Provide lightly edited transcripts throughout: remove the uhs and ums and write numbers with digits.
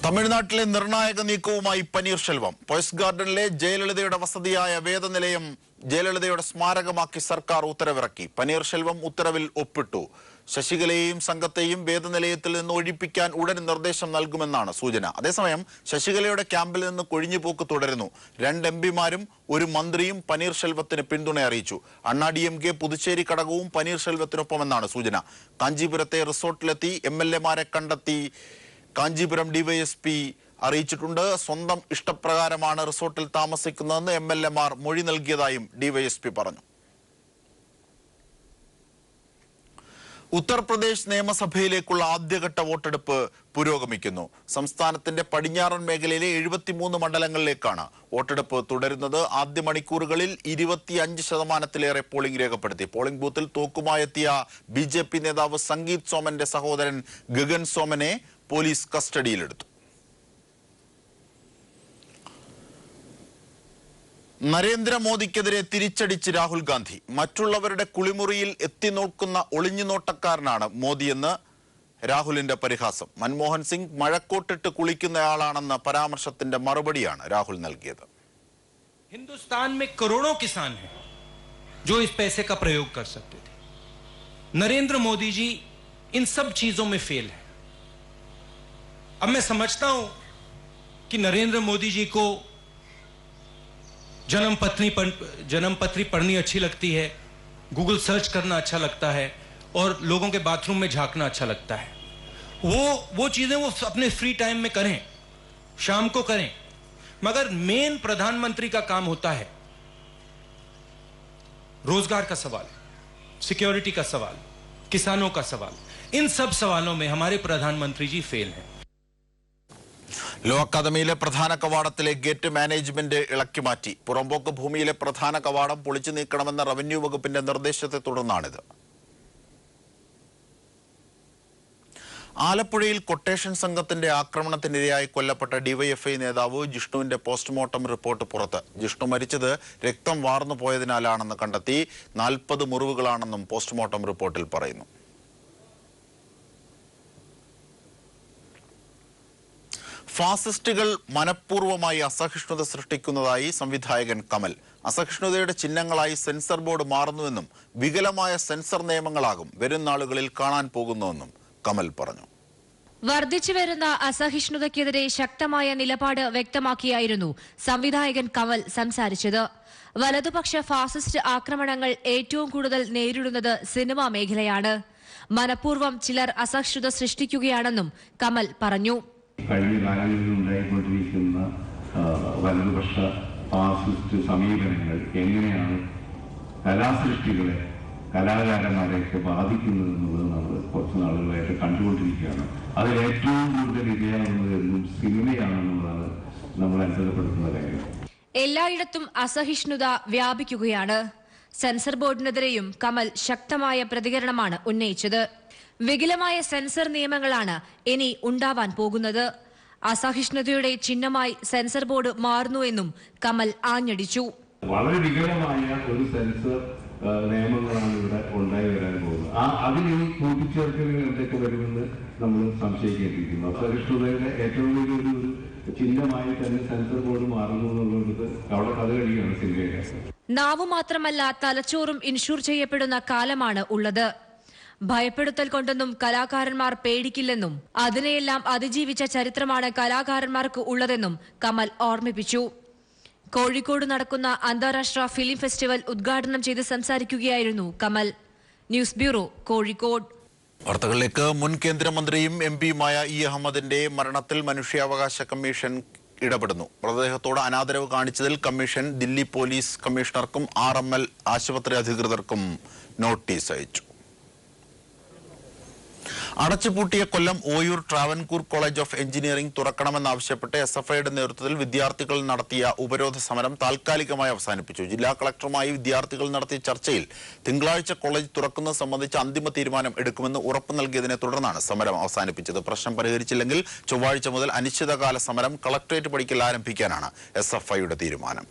തമിഴ്നാട്ടിലെ നിർണായക നീക്കവുമായി പനീർശെൽവം. പോയസ് ഗാർഡനിലെ ജയലളിതയുടെ വസതിയായ വേദനിലയം ജയലളിതയുടെ സ്മാരകമാക്കി സർക്കാർ ഉത്തരവിറക്കി. പനീർശെൽവം ഉത്തരവിൽ ഒപ്പിട്ടു. ശശികലയെയും സംഘത്തെയും വേദനിലയത്തിൽ നിന്ന് ഒഴിപ്പിക്കാൻ ഉടൻ നിർദ്ദേശം നൽകുമെന്നാണ് സൂചന. അതേസമയം ശശികലയുടെ ക്യാമ്പിൽ നിന്ന് കൊഴിഞ്ഞുപോക്ക് തുടരുന്നു. 2 എംപിമാരും 1 മന്ത്രിയും പനീർശെൽവത്തിന് പിന്തുണ അറിയിച്ചു. അണ്ണാ DMK പുതുച്ചേരി ഘടകവും പനീർശെൽവത്തിനൊപ്പമെന്നാണ് സൂചന. കാഞ്ചീപുരത്തെ റിസോർട്ടിലെത്തി MLA-മാരെ കണ്ടെത്തി കാഞ്ചീപുരം DYSP അറിയിച്ചിട്ടുണ്ട്. സ്വന്തം ഇഷ്ടപ്രകാരമാണ് റിസോർട്ടിൽ താമസിക്കുന്നതെന്ന് MLA-മാർ മൊഴി നൽകിയതായും DYSP പറഞ്ഞു. ഉത്തർപ്രദേശ് നിയമസഭയിലേക്കുള്ള ആദ്യഘട്ട വോട്ടെടുപ്പ് പുരോഗമിക്കുന്നു. സംസ്ഥാനത്തിന്റെ പടിഞ്ഞാറൻ മേഖലയിലെ 73 മണ്ഡലങ്ങളിലേക്കാണ് വോട്ടെടുപ്പ് തുടരുന്നത്. ആദ്യ മണിക്കൂറുകളിൽ 25% പോളിംഗ് രേഖപ്പെടുത്തി. പോളിംഗ് ബൂത്തിൽ തോക്കുമായെത്തിയ BJP നേതാവ് സംഗീത് സോമന്റെ സഹോദരൻ ഗഗൻ സോമനെ പോലീസ് കസ്റ്റഡിയിലെടുത്തു. നരേന്ദ്രമോദിക്കെതിരെ തിരിച്ചടിച്ച് രാഹുൽ ഗാന്ധി. മറ്റുള്ളവരുടെ കുളിമുറിയിൽ എത്തിനോക്കുന്ന ഒളിഞ്ഞുനോട്ടക്കാരനാണ് മോദിയെന്ന് രാഹുലിന്റെ പരിഹാസം. മൻമോഹൻ സിംഗ് മഴക്കോട്ടിട്ട് കുളിക്കുന്നയാളാണെന്ന പരാമർശത്തിന്റെ മറുപടിയാണ് രാഹുൽ നൽകിയത്. हिंदुस्तान में करोड़ों किसान हैं जो इस पैसे का प्रयोग कर सकते थे. नरेंद्र मोदी जी इन सब चीजों में फेल है. अब मैं समझता हूं कि नरेंद्र मोदी जी को जन्मपत्री पढ़नी अच्छी लगती है, गूगल सर्च करना अच्छा लगता है और लोगों के बाथरूम में झांकना अच्छा लगता है. वो चीजें वो अपने फ्री टाइम में करें, शाम को करें, मगर मेन प्रधानमंत्री का काम होता है रोजगार का सवाल, सिक्योरिटी का सवाल, किसानों का सवाल. इन सब सवालों में हमारे प्रधानमंत्री जी फेल हैं. ലോ അക്കാദമിയിലെ പ്രധാന കവാടത്തിലെ ഗേറ്റ് മാനേജ്മെന്റ് ഇളക്കി മാറ്റി. പുറമ്പോക്ക് ഭൂമിയിലെ പ്രധാന കവാടം പൊളിച്ചു നീക്കണമെന്ന റവന്യൂ വകുപ്പിന്റെ നിർദ്ദേശത്തെ തുടർന്നാണിത്. ആലപ്പുഴയിൽ കൊട്ടേഷൻ സംഘത്തിന്റെ ആക്രമണത്തിനിരയായി കൊല്ലപ്പെട്ട DYFI നേതാവ് ജിഷ്ണുവിന്റെ പോസ്റ്റ്മോർട്ടം റിപ്പോർട്ട് പുറത്ത്. ജിഷ്ണു മരിച്ചത് രക്തം വാർന്നു പോയതിനാലാണെന്ന് കണ്ടെത്തി. 40 മുറിവുകളാണെന്നും പോസ്റ്റ്മോർട്ടം റിപ്പോർട്ടിൽ പറയുന്നു. ഫാസിസ്റ്റുകൾ മനഃപൂർവ്വമായി അസഹിഷ്ണുത സൃഷ്ടിക്കുന്നതായി സംവിധായകൻ കമൽ. അസഹിഷ്ണുതയുടെ ചിഹ്നങ്ങളായി സെൻസർ ബോർഡ് മാറുന്നുവെന്നും വികലമായ സെൻസർ നിയമങ്ങളാകും വരും നാളുകളിൽ കാണാൻ പോകുന്നുവെന്നും കമൽ പറഞ്ഞു. വർദ്ധിച്ചു വരുന്ന അസഹിഷ്ണുതയ്ക്കെതിരെ ശക്തമായ നിലപാട് വ്യക്തമാക്കിയായിരുന്നു സംവിധായകൻ കമൽ സംസാരിച്ചത്. വലതുപക്ഷ ഫാസിസ്റ്റ് ആക്രമണങ്ങൾ ഏറ്റവും കൂടുതൽ നേരിടുന്നത് സിനിമാ മേഖലയാണ്. മനഃപൂർവ്വം ചിലർ അസഹിഷ്ണുത സൃഷ്ടിക്കുകയാണെന്നും കമൽ പറഞ്ഞു. കഴിഞ്ഞ കാലങ്ങളിൽ ഉണ്ടായിക്കൊണ്ടിരിക്കുന്ന വലതുപക്ഷ ഫാസിസ്റ്റ് സമീപനങ്ങൾ എങ്ങനെയാണ് കലാസൃഷ്ടികളെ, കലാകാരന്മാരെയൊക്കെ ബാധിക്കുന്നതെന്നുള്ളത് നമ്മൾ കുറച്ച് നാളുകളായിട്ട് കണ്ടുകൊണ്ടിരിക്കുകയാണ്. അതിൽ ഏറ്റവും കൂടുതൽ ഇരയാകുന്നതെന്നും സിനിമയാണെന്നുള്ളതാണ് നമ്മൾ അത്ഭുതപ്പെടുത്തുന്ന കാര്യം. എല്ലായിടത്തും അസഹിഷ്ണുത വ്യാപിക്കുകയാണ്. സെൻസർ ബോർഡിനെതിരെയും കമൽ ശക്തമായ പ്രതികരണമാണ് ഉന്നയിച്ചത്. വികലമായ സെൻസർ നിയമങ്ങളാണ് ഇനി ഉണ്ടാവാൻ പോകുന്നത്. അസഹിഷ്ണുതയുടെ ചിഹ്നമായി സെൻസർ ബോർഡ് മാറുന്നുവെന്നും കമൽ ആഞ്ഞടിച്ചു. വളരെ വികലമായ ഒരു സെൻസർ നിയമങ്ങളാണ് ഇവിടെ ഉണ്ടായി വരാൻ പോകുന്നത്. അതിൽ ഈ കൂട്ടിച്ചേർക്കലുകൾ എന്തൊക്കെ വരുമെന്ന് നമ്മൾ സംശയിക്കേണ്ടിയിരിക്കുന്നു. അസഹിഷ്ണുതയുടെ ഏറ്റവും വലിയൊരു ചിഹ്നമായി തന്നെ സെൻസർ ബോർഡ് മാറുന്നു എന്നുള്ളത് അവിടെ കഥ കഴിയുകയാണ് സിനിമയുടെ. നാവു മാത്രമല്ല തലച്ചോറും ഇൻഷൂർ ചെയ്യപ്പെടുന്ന കാലമാണ് ഉള്ളത്. ഭയപ്പെടുത്തൽ കൊണ്ടൊന്നും കലാകാരന്മാർ പേടിക്കില്ലെന്നും അതിനെയെല്ലാം അതിജീവിച്ച ചരിത്രമാണ് കലാകാരന്മാർക്ക് ഉള്ളതെന്നും കമൽ ഓർമ്മിപ്പിച്ചു. കോഴിക്കോട് നടക്കുന്ന അന്താരാഷ്ട്ര ഫിലിം ഫെസ്റ്റിവൽ ഉദ്ഘാടനം ചെയ്ത് സംസാരിക്കുകയായിരുന്നു കമൽ. News bureau, Kozhikode. വാർത്തകളിലേക്ക്. മുൻ കേന്ദ്രമന്ത്രിയും MP-യുമായ E. അഹമ്മദിന്റെ മരണത്തിൽ മനുഷ്യാവകാശ കമ്മീഷൻ ഇടപെടുന്നു. മൃതദേഹത്തോട് അനാദരവ് കാണിച്ചതിൽ കമ്മീഷൻ ദില്ലി പോലീസ് കമ്മീഷണർക്കും RML ആശുപത്രി അധികൃതർക്കും നോട്ടീസ് അയച്ചു. അടച്ചുപൂട്ടിയ Kollam Oyoor Travancore college of engineering തുറക്കണമെന്നാവശ്യപ്പെട്ട് SFIയുടെ നേതൃത്വത്തിൽ വിദ്യാർത്ഥികൾ നടത്തിയ ഉപരോധ സമരം താൽക്കാലികമായി അവസാനിപ്പിച്ചു. ജില്ലാ കളക്ടറുമായി വിദ്യാർത്ഥികൾ നടത്തിയ ചർച്ചയിൽ തിങ്കളാഴ്ച കോളേജ് തുറക്കുന്നത് സംബന്ധിച്ച് അന്തിമ തീരുമാനം എടുക്കുമെന്ന് ഉറപ്പ് നൽകിയതിനെ തുടർന്നാണ് സമരം അവസാനിപ്പിച്ചത്. പ്രശ്നം പരിഹരിച്ചില്ലെങ്കിൽ ചൊവ്വാഴ്ച മുതൽ അനിശ്ചിതകാല സമരം കളക്ടറേറ്റ് പടിക്കൽ ആരംഭിക്കാനാണ് SFIയുടെ തീരുമാനം.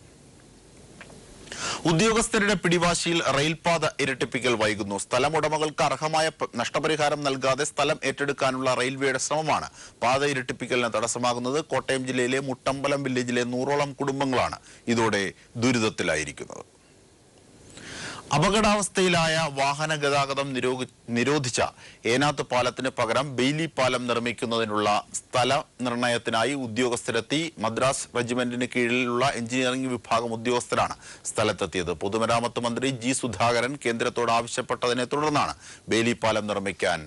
ഉദ്യോഗസ്ഥരുടെ പിടിവാശിയിൽ റെയിൽപാത ഇരട്ടിപ്പിക്കൽ വൈകുന്നു. സ്ഥലമുടമകൾക്ക് അർഹമായ നഷ്ടപരിഹാരം നൽകാതെ സ്ഥലം ഏറ്റെടുക്കാനുള്ള റെയിൽവേയുടെ ശ്രമമാണ് പാത ഇരട്ടിപ്പിക്കലിന് തടസ്സമാകുന്നത്. കോട്ടയം ജില്ലയിലെ മുട്ടമ്പലം വില്ലേജിലെ 100ഓളം കുടുംബങ്ങളാണ് ഇതോടെ ദുരിതത്തിലായിരിക്കുന്നത്. അപകടാവസ്ഥയിലായ വാഹന ഗതാഗതം നിരോധിച്ച ഏനാത്ത് പാലത്തിന് പകരം ബെയ്ലി പാലം നിർമ്മിക്കുന്നതിനുള്ള സ്ഥല നിർണയത്തിനായി ഉദ്യോഗസ്ഥരെത്തി. മദ്രാസ് റെജിമെന്റിന് കീഴിലുള്ള എഞ്ചിനീയറിംഗ് വിഭാഗം ഉദ്യോഗസ്ഥരാണ് സ്ഥലത്തെത്തിയത്. പൊതുമരാമത്ത് മന്ത്രി ജി സുധാകരൻ കേന്ദ്രത്തോട് ആവശ്യപ്പെട്ടതിനെ തുടർന്നാണ് ബെയ്ലി പാലം നിർമ്മിക്കാൻ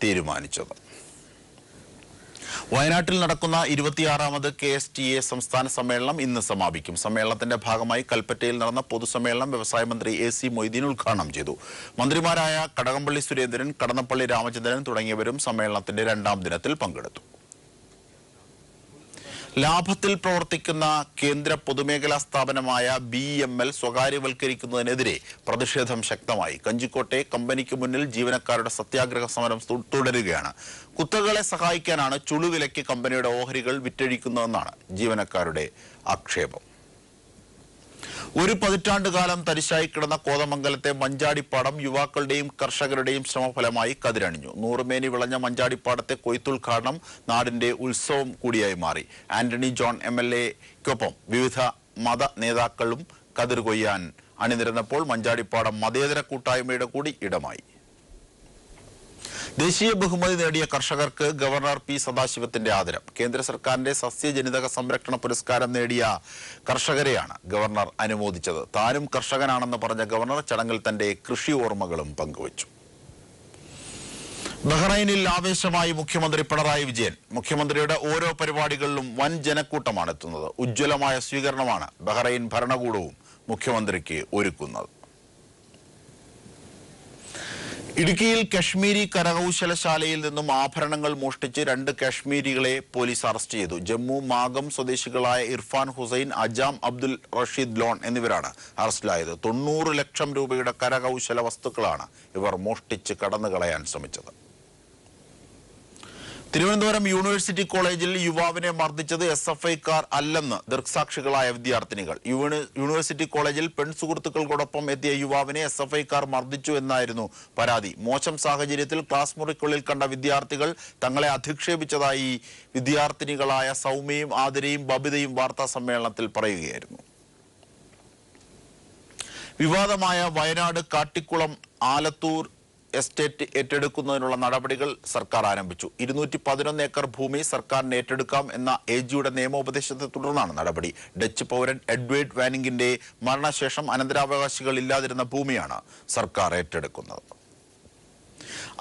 തീരുമാനിച്ചത്. വയനാട്ടിൽ നടക്കുന്ന 26ാമത് KSTA സംസ്ഥാന സമ്മേളനം ഇന്ന് സമാപിക്കും. സമ്മേളനത്തിന്റെ ഭാഗമായി കൽപ്പറ്റയിൽ നടന്ന പൊതുസമ്മേളനം വ്യവസായ മന്ത്രി AC മൊയ്തീൻ ഉദ്ഘാടനം ചെയ്തു. മന്ത്രിമാരായ കടകംപള്ളി സുരേന്ദ്രൻ, കടന്നപ്പള്ളി രാമചന്ദ്രൻ തുടങ്ങിയവരും സമ്മേളനത്തിന്റെ 2ാം ദിനത്തിൽ പങ്കെടുത്തു. ലാഭത്തിൽ പ്രവർത്തിക്കുന്ന കേന്ദ്ര പൊതുമേഖലാ സ്ഥാപനമായ BEML സ്വകാര്യവൽക്കരിക്കുന്നതിനെതിരെ പ്രതിഷേധം ശക്തമായി. കഞ്ചിക്കോട്ടെ കമ്പനിക്ക് മുന്നിൽ ജീവനക്കാരുടെ സത്യാഗ്രഹ സമരം തുടരുകയാണ്. കുത്തകളെ സഹായിക്കാനാണ് ചുളുവിലയ്ക്ക് കമ്പനിയുടെ ഓഹരികൾ വിറ്റഴിക്കുന്നതെന്നാണ് ജീവനക്കാരുടെ ആക്ഷേപം. ഒരു പതിറ്റാണ്ടുകാലം തരിശായി കിടന്ന കോതമംഗലത്തെ മഞ്ചാടിപ്പാടം യുവാക്കളുടെയും കർഷകരുടെയും ശ്രമഫലമായി കതിരണിഞ്ഞു. 100 മേനി വിളഞ്ഞ മഞ്ചാടിപ്പാടത്തെ കൊയ്ത്തുദ്ഘാടനം നാടിന്റെ ഉത്സവം കൂടിയായി മാറി. ആന്റണി ജോൺ MLA-ക്കൊപ്പം വിവിധ മത നേതാക്കളും കതിർ കൊയ്യാൻ അണിനിരന്നപ്പോൾ മഞ്ചാടിപ്പാടം മതേതര കൂട്ടായ്മയുടെ കൂടി ഇടമായി. ദേശീയ ബഹുമതി നേടിയ കർഷകർക്ക് ഗവർണർ P. സദാശിവത്തിന്റെ ആദരം. കേന്ദ്ര സർക്കാരിന്റെ സസ്യജനിതക സംരക്ഷണ പുരസ്കാരം നേടിയ കർഷകരെയാണ് ഗവർണർ അനുമോദിച്ചത്. താനും കർഷകനാണെന്ന് പറഞ്ഞ ഗവർണർ ചടങ്ങിൽ തന്റെ കൃഷി ഓർമ്മകളും പങ്കുവച്ചു. ബഹ്റൈനിൽ ആവേശമായി മുഖ്യമന്ത്രി പിണറായി വിജയൻ. മുഖ്യമന്ത്രിയുടെ ഓരോ പരിപാടികളിലും വൻ ജനക്കൂട്ടമാണ് എത്തുന്നത്. ഉജ്ജ്വലമായ സ്വീകരണമാണ് ബഹ്റൈൻ ഭരണകൂടവും മുഖ്യമന്ത്രിക്ക് ഒരുക്കുന്നത്. ഇടുക്കിയിൽ കശ്മീരി കരകൗശലശാലയിൽ നിന്നും ആഭരണങ്ങൾ മോഷ്ടിച്ച് 2 കാശ്മീരികളെ പോലീസ് അറസ്റ്റ് ചെയ്തു. ജമ്മു മാഗം സ്വദേശികളായ ഇർഫാൻ ഹുസൈൻ, അജാം അബ്ദുൽ റഷീദ് ലോൺ എന്നിവരാണ് അറസ്റ്റിലായത്. 90 ലക്ഷം രൂപയുടെ കരകൗശല വസ്തുക്കളാണ് ഇവർ മോഷ്ടിച്ച് കടന്നുകളയാൻ ശ്രമിച്ചത്. തിരുവനന്തപുരം യൂണിവേഴ്സിറ്റി കോളേജിൽ യുവാവിനെ മർദ്ദിച്ചത് SFI-ക്കാർ അല്ലെന്ന് ദൃക്സാക്ഷികളായ വിദ്യാർത്ഥിനികൾ. യൂണിവേഴ്സിറ്റി കോളേജിൽ പെൺസുഹൃത്തുക്കൾക്കൊപ്പം എത്തിയ യുവാവിനെ SFI-ക്കാർ മർദ്ദിച്ചു എന്നായിരുന്നു പരാതി. മോശം സാഹചര്യത്തിൽ ക്ലാസ് മുറിക്കുള്ളിൽ കണ്ട വിദ്യാർത്ഥികൾ തങ്ങളെ അധിക്ഷേപിച്ചതായി വിദ്യാർത്ഥിനികളായ സൗമ്യയും ആതിരയും ബബിതയും വാർത്താ സമ്മേളനത്തിൽ പറയുകയായിരുന്നു. വിവാദമായ വയനാട് കാട്ടിക്കുളം ആലത്തൂർ എസ്റ്റേറ്റ് ഏറ്റെടുക്കുന്നതിനുള്ള നടപടികൾ സർക്കാർ ആരംഭിച്ചു. 211 ഏക്കർ ഭൂമി സർക്കാരിന് ഏറ്റെടുക്കാം എന്ന AG-യുടെ നിയമോപദേശത്തെ തുടർന്നാണ് നടപടി. ഡച്ച് പൗരൻ എഡ്വേർഡ് വാനിങ്ങിന്റെ മരണശേഷം അനന്തരാവകാശികൾ ഇല്ലാതിരുന്ന ഭൂമിയാണ് സർക്കാർ ഏറ്റെടുക്കുന്നത്.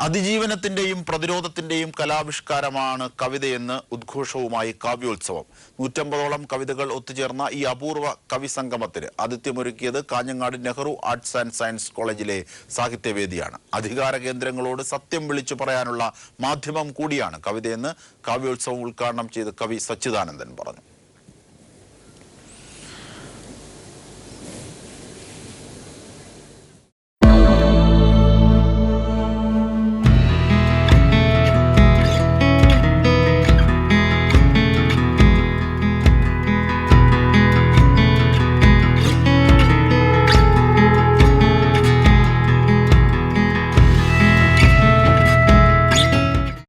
അതിജീവനത്തിന്റെയും പ്രതിരോധത്തിന്റെയും കലാവിഷ്കാരമാണ് കവിതയെന്ന് ഉദ്ഘോഷവുമായി കാവ്യോത്സവം. 150ഓളം കവിതകൾ ഒത്തുചേർന്ന ഈ അപൂർവ കവി സംഗമത്തിന് ആതിഥ്യമൊരുക്കിയത് Kanhangad Nehru arts and science കോളേജിലെ സാഹിത്യവേദിയാണ്. അധികാര കേന്ദ്രങ്ങളോട് സത്യം വിളിച്ചു പറയാനുള്ള മാധ്യമം കൂടിയാണ് കവിതയെന്ന് കാവ്യോത്സവം ഉദ്ഘാടനം ചെയ്ത് കവി സച്ചിദാനന്ദൻ പറഞ്ഞു.